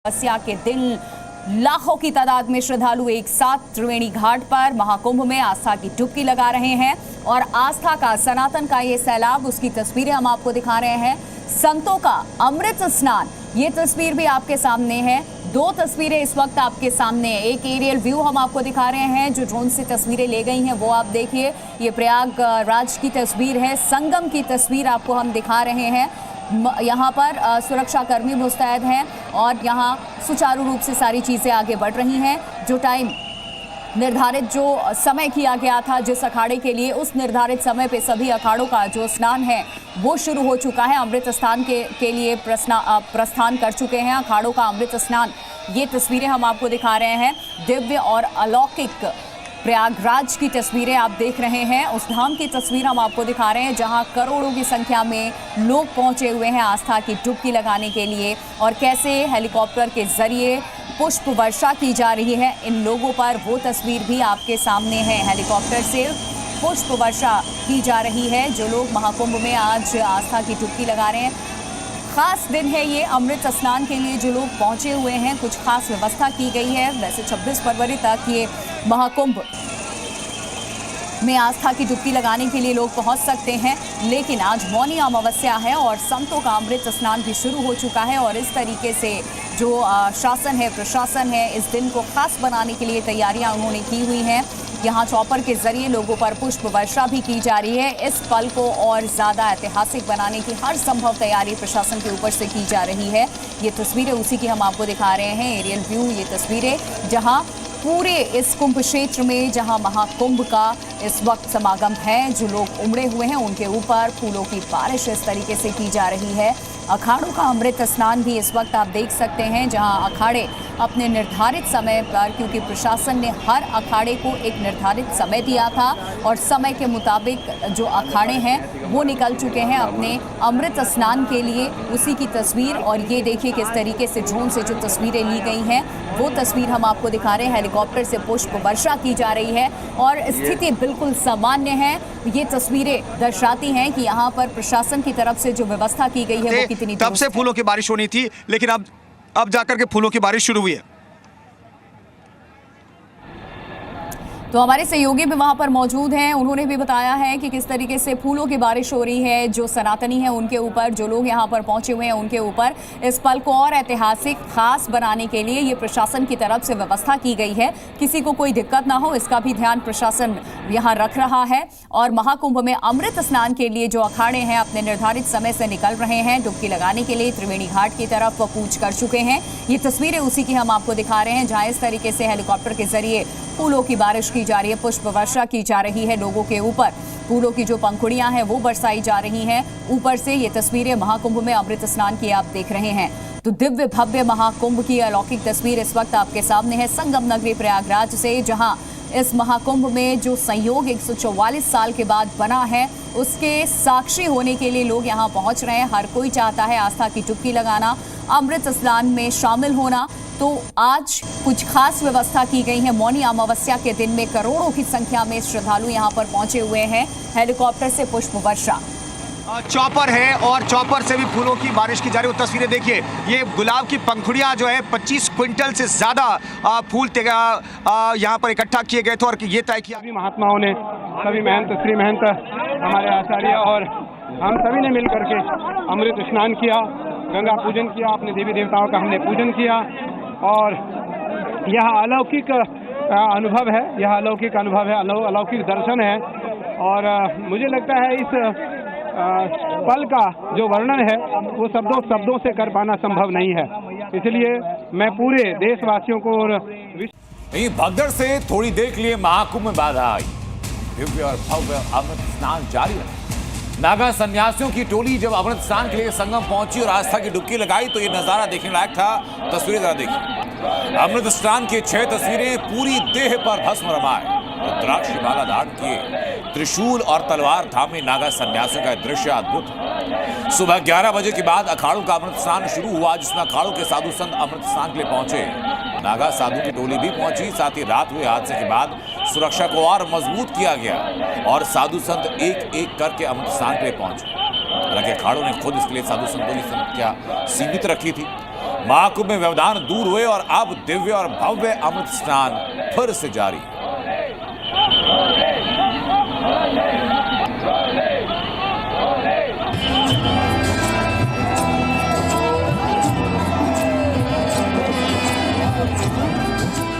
अमावस्या के दिन लाखों की तादाद में श्रद्धालु एक साथ त्रिवेणी घाट पर महाकुंभ में आस्था की डुबकी लगा रहे हैं और आस्था का, सनातन का ये सैलाब, उसकी तस्वीरें हम आपको दिखा रहे हैं। संतों का अमृत स्नान, ये तस्वीर भी आपके सामने है। दो तस्वीरें इस वक्त आपके सामने है। एक एरियल व्यू हम आपको दिखा रहे हैं, जो ड्रोन से तस्वीरें ले गई हैं वो आप देखिए। ये प्रयागराज की तस्वीर है, संगम की तस्वीर आपको हम दिखा रहे हैं। यहाँ पर सुरक्षा कर्मी मुस्तैद हैं और यहाँ सुचारू रूप से सारी चीज़ें आगे बढ़ रही हैं। जो टाइम निर्धारित, जो समय किया गया था जिस अखाड़े के लिए, उस निर्धारित समय पे सभी अखाड़ों का जो स्नान है वो शुरू हो चुका है। अमृत स्नान के लिए प्रस्थान कर चुके हैं अखाड़ों का अमृत स्नान। ये तस्वीरें हम आपको दिखा रहे हैं। दिव्य और अलौकिक प्रयागराज की तस्वीरें आप देख रहे हैं। उस धाम की तस्वीर हम आपको दिखा रहे हैं जहां करोड़ों की संख्या में लोग पहुंचे हुए हैं आस्था की डुबकी लगाने के लिए, और कैसे हेलीकॉप्टर के जरिए पुष्प वर्षा की जा रही है इन लोगों पर, वो तस्वीर भी आपके सामने है। हेलीकॉप्टर से पुष्प वर्षा की जा रही है। जो लोग महाकुंभ में आज आस्था की डुबकी लगा रहे हैं, खास दिन है ये अमृत स्नान के लिए जो लोग पहुंचे हुए हैं। कुछ खास व्यवस्था की गई है। वैसे 26 फरवरी तक ये महाकुंभ में आस्था की डुबकी लगाने के लिए लोग पहुंच सकते हैं, लेकिन आज मौनी अमावस्या है और संतों का अमृत स्नान भी शुरू हो चुका है। और इस तरीके से जो शासन है, प्रशासन है, इस दिन को खास बनाने के लिए तैयारियां उन्होंने की हुई हैं। यहाँ चॉपर के जरिए लोगों पर पुष्प वर्षा भी की जा रही है। इस पल को और ज़्यादा ऐतिहासिक बनाने की हर संभव तैयारी प्रशासन के ऊपर से की जा रही है। ये तस्वीरें उसी की हम आपको दिखा रहे हैं, एरियल व्यू। ये तस्वीरें जहाँ पूरे इस कुंभ क्षेत्र में, जहां महाकुंभ का इस वक्त समागम है, जो लोग उमड़े हुए हैं उनके ऊपर फूलों की बारिश इस तरीके से की जा रही है। अखाड़ों का अमृत स्नान भी इस वक्त आप देख सकते हैं, जहां अखाड़े अपने निर्धारित समय पर, क्योंकि प्रशासन ने हर अखाड़े को एक निर्धारित समय दिया था और समय के मुताबिक जो अखाड़े हैं वो निकल चुके हैं अपने अमृत स्नान के लिए। उसी की तस्वीर, और ये देखिए किस तरीके से ड्रोन से जो तस्वीरें ली गई हैं वो तस्वीर हम आपको दिखा रहे हैं। हेलीकॉप्टर से पुष्प वर्षा की जा रही है और स्थिति बिल्कुल सामान्य है। ये तस्वीरें दर्शाती हैं कि यहाँ पर प्रशासन की तरफ से जो व्यवस्था की गई है वो कितनी, तब से फूलों की बारिश होनी थी, लेकिन अब जाकर के फूलों की बारिश शुरू हुई है। तो हमारे सहयोगी भी वहां पर मौजूद हैं, उन्होंने भी बताया है कि किस तरीके से फूलों की बारिश हो रही है जो सनातनी है उनके ऊपर, जो लोग यहां पर पहुंचे हुए हैं उनके ऊपर। इस पल को और ऐतिहासिक खास बनाने के लिए ये प्रशासन की तरफ से व्यवस्था की गई है। किसी को कोई दिक्कत ना हो, इसका भी ध्यान प्रशासन यहां रख रहा है। और महाकुंभ में अमृत स्नान के लिए जो अखाड़े हैं अपने निर्धारित समय से निकल रहे हैं डुबकी लगाने के लिए, त्रिवेणी घाट की तरफ वो कूच कर चुके हैं। ये तस्वीरें उसी की हम आपको दिखा रहे हैं, जहाँ इस तरीके से हेलीकॉप्टर के जरिए फूलों की बारिश की जा रही है, पुष्प वर्षा की जा रही है लोगों के ऊपर। फूलों की जो पंखुड़ियां हैं वो बरसाई जा रही हैं ऊपर से। ये तस्वीरें महाकुंभ में अमृत स्नान की आप देख रहे हैं। तो दिव्य भव्य महाकुंभ की अलौकिक तस्वीर इस वक्त आपके सामने है संगम नगरी प्रयागराज से, जहां इस महाकुंभ में जो संयोग 144 साल के बाद बना है उसके साक्षी होने के लिए लोग यहां पहुंच रहे हैं। हर कोई चाहता है आस्था की डुबकी लगाना, अमृत स्नान में शामिल होना। तो आज कुछ खास व्यवस्था की गई है। मौनी अमावस्या के दिन में करोड़ों की संख्या में श्रद्धालु यहां पर पहुंचे हुए हैं। हेलीकॉप्टर से पुष्प वर्षा, चॉपर है और चॉपर से भी फूलों की बारिश की जा रही है। तस्वीरें देखिए, ये गुलाब की पंखुड़ियां जो है 25 क्विंटल से ज़्यादा फूल यहाँ पर इकट्ठा किए गए थे और ये तय किया। सभी महात्माओं ने, सभी महंत, श्री महंत, हमारे आचार्य और हम सभी ने मिलकर के अमृत स्नान किया, गंगा पूजन किया, अपने देवी देवताओं का हमने पूजन किया। और यह अलौकिक अनुभव है, यह अलौकिक अनुभव है, अलौकिक दर्शन है। और मुझे लगता है इस पल का जो वर्णन है वो शब्दों से कर पाना संभव नहीं है। इसलिए मैं पूरे देशवासियों को और भगदड़ से थोड़ी देर के लिए महाकुंभ में बाधा आई। दिव्य और भव्य अमृत स्नान जारी रहा। नागा सन्यासियों की टोली जब अमृत स्नान के लिए संगम पहुंची और आस्था की डुबकी लगाई तो ये नजारा देखने लायक था। तस्वीरें जरा देखिए। अमृत स्नान की 6 तस्वीरें पूरी देह पर भस्म रमाए, रुद्राक्ष की माला धारण किए, त्रिशूल और तलवार थामे नागा सन्यासियों का दृश्य अद्भुत। सुबह 11 बजे के बाद अखाड़ों का अमृत स्नान शुरू हुआ, जिसमें अखाड़ों के साधु संत अमृत स्नान के लिए पहुंचे। नागा साधु की टोली भी पहुंची। साथ ही रात हुए हादसे के बाद सुरक्षा को और मजबूत किया गया और साधु संत एक एक करके अमृत स्नान के लिए पहुंचे। हालांकि अखाड़ों ने खुद इसके लिए साधु संतों की संख्या सीमित रखी थी। महाकुंभ में व्यवधान दूर हुए और अब दिव्य और भव्य अमृत स्नान फिर से जारी।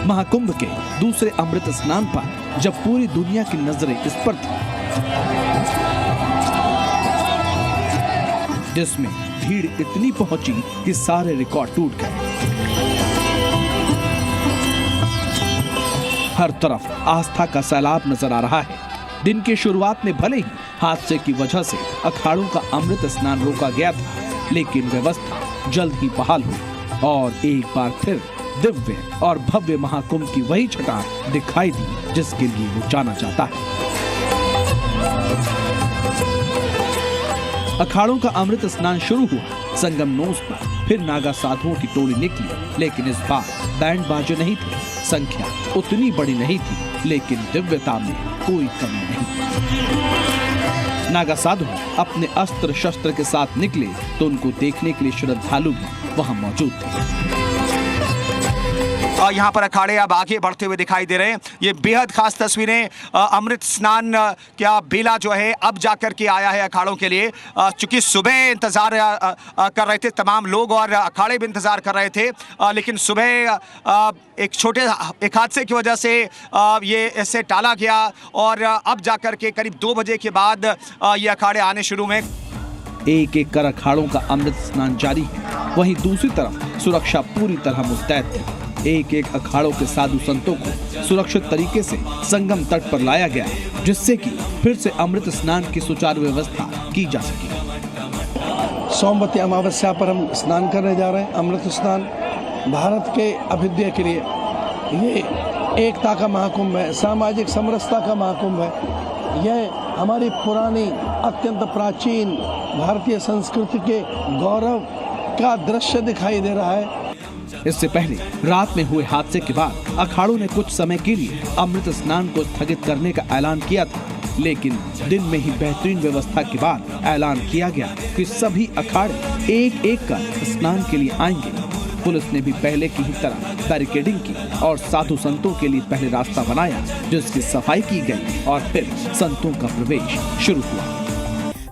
महाकुंभ के दूसरे अमृत स्नान पर जब पूरी दुनिया की नजरें इस पर थी, जिसमें भीड़ इतनी पहुंची कि सारे रिकॉर्ड टूट गए। हर तरफ आस्था का सैलाब नजर आ रहा है। दिन की शुरुआत में भले ही हादसे की वजह से अखाड़ों का अमृत स्नान रोका गया था, लेकिन व्यवस्था जल्द ही बहाल हुई और एक बार फिर दिव्य और भव्य महाकुंभ की वही छटा दिखाई दी जिसके लिए वो जाना जाता है। अखाड़ों का अमृत स्नान शुरू हुआ। संगम नोस पर फिर नागा साधुओं की टोली निकली, लेकिन इस बार बैंड बाजे नहीं थे। संख्या उतनी बड़ी नहीं थी, लेकिन दिव्यता में कोई कमी नहीं। नागा साधु अपने अस्त्र शस्त्र के साथ निकले तो उनको देखने के लिए श्रद्धालु भी वहां मौजूद थे। यहाँ पर अखाड़े अब आगे बढ़ते हुए दिखाई दे रहे हैं। ये बेहद खास तस्वीरें। अमृत स्नान क्या बेला जो है अब जाकर के आया है अखाड़ों के लिए, चूंकि सुबह इंतजार कर रहे थे तमाम लोग और अखाड़े भी इंतजार कर रहे थे, लेकिन सुबह एक हादसे की वजह से ये ऐसे टाला गया और अब जाकर के करीब 2 बजे के बाद ये अखाड़े आने शुरू हुए। एक एक कर अखाड़ों का अमृत स्नान जारी है। वहीं दूसरी तरफ सुरक्षा पूरी तरह मुस्तैद थी। एक एक अखाड़ों के साधु संतों को सुरक्षित तरीके से संगम तट पर लाया गया, जिससे कि फिर से अमृत स्नान की सुचारू व्यवस्था की जा सके। सोमवती अमावस्या पर हम स्नान करने जा रहे हैं। अमृत स्नान भारत के अभ्युदय के लिए ये एकता का महाकुंभ है, सामाजिक समरसता का महाकुंभ है। यह हमारी पुरानी अत्यंत प्राचीन भारतीय संस्कृति के गौरव का दृश्य दिखाई दे रहा है। इससे पहले रात में हुए हादसे के बाद अखाड़ों ने कुछ समय के लिए अमृत स्नान को स्थगित करने का ऐलान किया था, लेकिन दिन में ही बेहतरीन व्यवस्था के बाद ऐलान किया गया कि सभी अखाड़े एक एक कर स्नान के लिए आएंगे। पुलिस ने भी पहले की ही तरह बैरिकेडिंग की और साधु संतों के लिए पहले रास्ता बनाया, जिसकी सफाई की गई और फिर संतों का प्रवेश शुरू हुआ।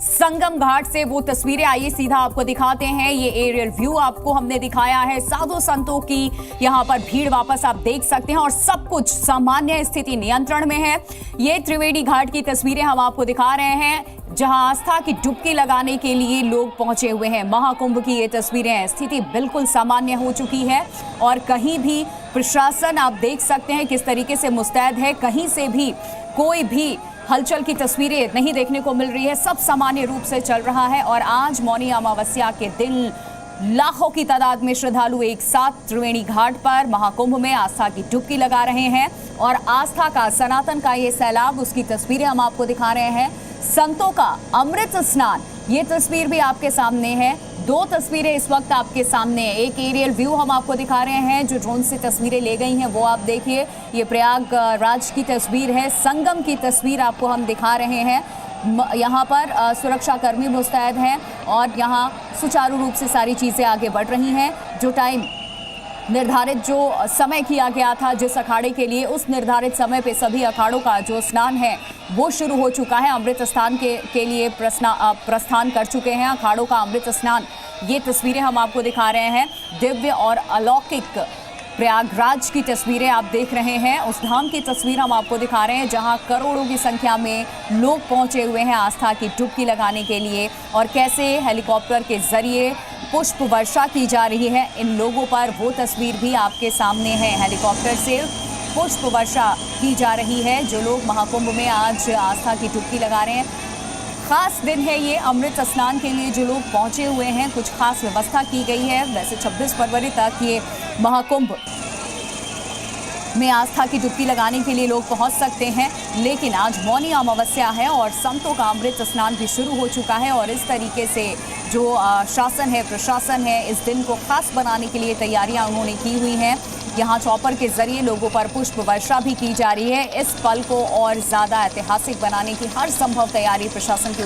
संगम घाट से वो तस्वीरें आइए सीधा आपको दिखाते हैं। ये एरियल व्यू आपको हमने दिखाया है। साधु संतों की यहाँ पर भीड़ वापस आप देख सकते हैं और सब कुछ सामान्य स्थिति नियंत्रण में है। ये त्रिवेणी घाट की तस्वीरें हम आपको दिखा रहे हैं, जहां आस्था की डुबकी लगाने के लिए लोग पहुंचे हुए हैं। महाकुंभ की ये तस्वीरें हैं। स्थिति बिल्कुल सामान्य हो चुकी है और कहीं भी प्रशासन आप देख सकते हैं किस तरीके से मुस्तैद है। कहीं से भी कोई भी हलचल की तस्वीरें नहीं देखने को मिल रही है। सब सामान्य रूप से चल रहा है और आज मौनी अमावस्या के दिन लाखों की तादाद में श्रद्धालु एक साथ त्रिवेणी घाट पर महाकुंभ में आस्था की डुबकी लगा रहे हैं और आस्था का सनातन का ये सैलाब, उसकी तस्वीरें हम आपको दिखा रहे हैं। संतों का अमृत स्नान, ये तस्वीर भी आपके सामने है। 2 तस्वीरें इस वक्त आपके सामने है। एक एरियल व्यू हम आपको दिखा रहे हैं, जो ड्रोन से तस्वीरें ले गई हैं वो आप देखिए। ये प्रयागराज की तस्वीर है। संगम की तस्वीर आपको हम दिखा रहे हैं। यहाँ पर सुरक्षा कर्मी मुस्तैद हैं और यहाँ सुचारू रूप से सारी चीज़ें आगे बढ़ रही हैं। जो टाइम निर्धारित, जो समय किया गया था जिस अखाड़े के लिए, उस निर्धारित समय पे सभी अखाड़ों का जो स्नान है वो शुरू हो चुका है। अमृत स्नान के लिए प्रस्थान कर चुके हैं अखाड़ों का अमृत स्नान। ये तस्वीरें हम आपको दिखा रहे हैं। दिव्य और अलौकिक प्रयागराज की तस्वीरें आप देख रहे हैं। उस धाम की तस्वीर हम आपको दिखा रहे हैं जहां करोड़ों की संख्या में लोग पहुंचे हुए हैं आस्था की डुबकी लगाने के लिए और कैसे हेलीकॉप्टर के जरिए पुष्प वर्षा की जा रही है इन लोगों पर, वो तस्वीर भी आपके सामने है। हेलीकॉप्टर से पुष्प वर्षा की जा रही है। जो लोग महाकुंभ में आज आस्था की डुबकी लगा रहे हैं, खास दिन है ये अमृत स्नान के लिए। जो लोग पहुंचे हुए हैं, कुछ खास व्यवस्था की गई है। वैसे 26 फरवरी तक ये महाकुंभ में आस्था की डुबकी लगाने के लिए लोग पहुंच सकते हैं, लेकिन आज मौनी अमावस्या है और संतों का अमृत स्नान भी शुरू हो चुका है और इस तरीके से जो शासन है, प्रशासन है, इस दिन को खास बनाने के लिए तैयारियां उन्होंने की हुई हैं। यहाँ चॉपर के जरिए लोगों पर पुष्प वर्षा भी की जा रही है। इस पल को और ज़्यादा ऐतिहासिक बनाने की हर संभव तैयारी प्रशासन के